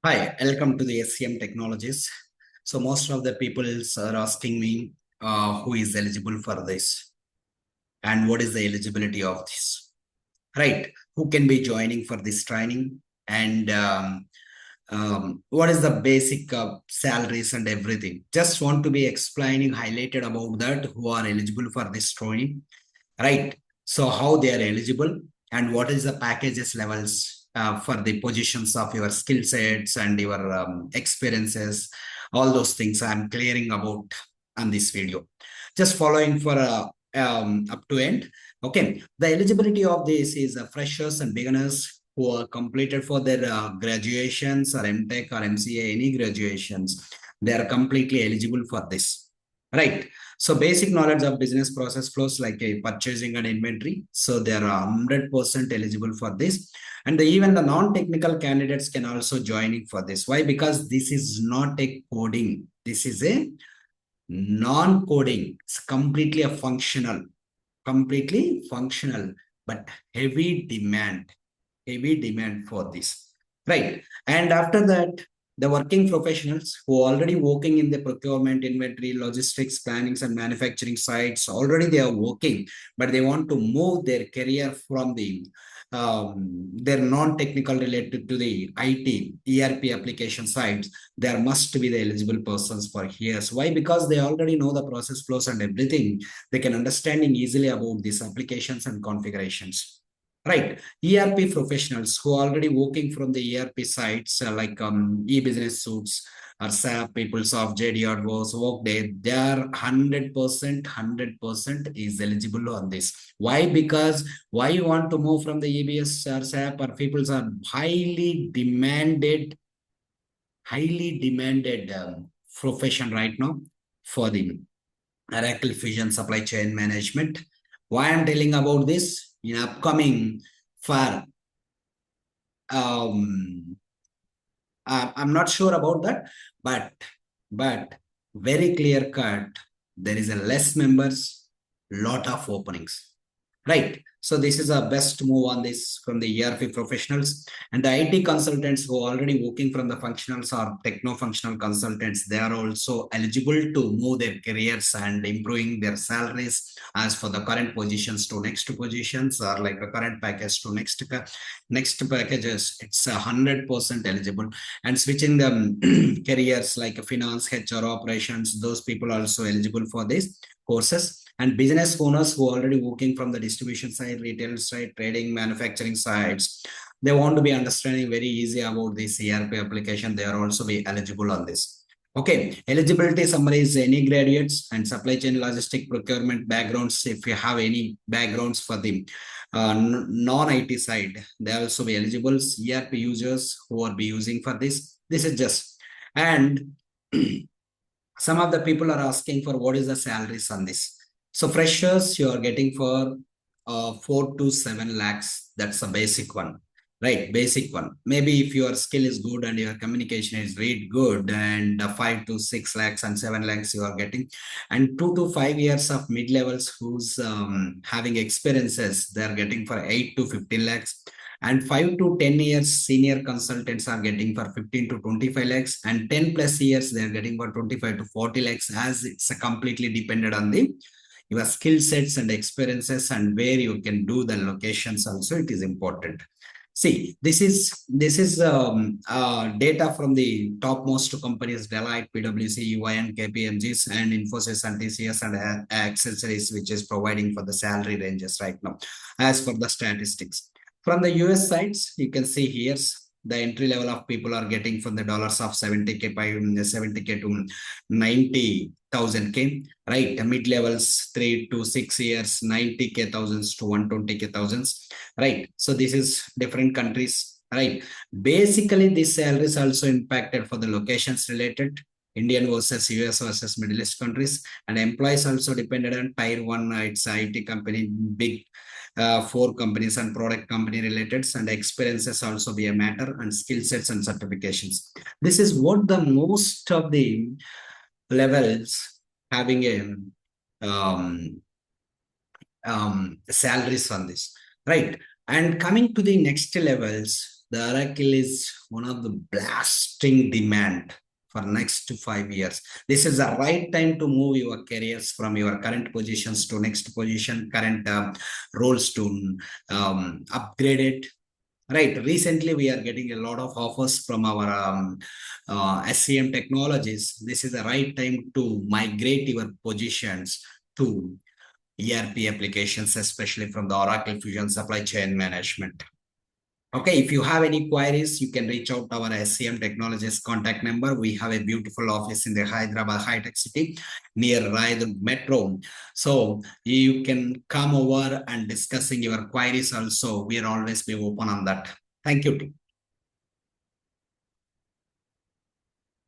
Hi, welcome to the SCM Technologies. So most of the people are asking me who is eligible for this and what is the eligibility of this, right? Who can be joining for this training and what is the basic salaries and everything. Just want to be explaining, highlighted about that who are eligible for this training, right? So how they are eligible and what is the packages levels for the positions of your skill sets and your experiences, all those things I'm clearing about on this video. Just following for up to end. Okay, the eligibility of this is freshers and beginners who are completed for their graduations or MTech or MCA, any graduations, they are completely eligible for this, right? So basic knowledge of business process flows like a purchasing and inventory. So they are 100% eligible for this. And even the non-technical candidates can also join in for this. Why? Because this is not a coding. This is a non-coding. It's completely functional, but heavy demand for this, right? And after that, the working professionals who are already working in the procurement, inventory, logistics, plannings, and manufacturing sites, already they are working, but they want to move their career from the their non-technical related to the IT, ERP application sites, there must be the eligible persons for here. So why? Because they already know the process flows and everything. They can understanding easily about these applications and configurations. Right. ERP professionals who are already working from the ERP sites like e-business suits or SAP, PeopleSoft, JD Advos, Workday, they are 100% is eligible on this. Why? Because why you want to move from the EBS or SAP or People's are highly demanded profession right now for the Oracle Fusion Supply Chain Management. Why I'm telling about this in upcoming for I'm not sure about that, but very clear cut. There is a less members, lot of openings. Right. So this is a best move on this from the ERP professionals and the IT consultants who are already working from the functionals or techno-functional consultants. They are also eligible to move their careers and improving their salaries as for the current positions to next positions or like a current package to next packages. It's 100% eligible and switching the careers like finance, HR operations. Those people are also eligible for these courses and business owners who are already working from the distribution side, retail side, trading, manufacturing sides. They want to be understanding very easy about this ERP application. They are also be eligible on this. Okay, eligibility summary is any graduates and supply chain logistic procurement backgrounds. If you have any backgrounds for the non-IT side, they also be eligible. ERP users who are be using for this. This is just and some of the people are asking for what is the salaries on this. So freshers, you are getting for 4 to 7 lakhs. That's a basic one, right? Basic one. Maybe if your skill is good and your communication is really good and 5 to 6 lakhs and 7 lakhs you are getting. And 2 to 5 years of mid-levels who's having experiences, they're getting for 8 to 15 lakhs and 5 to 10 years senior consultants are getting for 15 to 25 lakhs and 10 plus years they're getting for 25 to 40 lakhs as it's a completely dependent on the your skill sets and experiences and where you can do the locations also it is important. See, this is data from the topmost companies Deloitte, PwC, UIN, KPMGs, and Infosys and TCS and accessories, which is providing for the salary ranges right now. As for the statistics, from the US sides, you can see here's the entry level of people are getting from the dollars of 70K by 70K to 90,000K, right? The mid levels 3 to 6 years, 90K thousands to 120K thousands, right? So this is different countries, right? Basically, this salary is also impacted for the locations related. Indian versus US versus Middle East countries, and employees also depended on tier one. It's IT company, big 4 companies and product company related, and experiences also be a matter, and skill sets and certifications. This is what the most of the levels having a salaries on this, right? And coming to the next levels, The Oracle is one of the blasting demand for next 5 years. This is the right time to move your careers from your current positions to next position, current roles to upgrade it. Right. Recently, we are getting a lot of offers from our SCM technologies. This is the right time to migrate your positions to ERP applications, especially from the Oracle Fusion Supply Chain Management. Okay, if you have any queries, you can reach out to our SCM Technologies contact number. We have a beautiful office in the Hyderabad Hitech City near Redwood Metro. So you can come over and discussing your queries also. We are always be open on that. Thank you.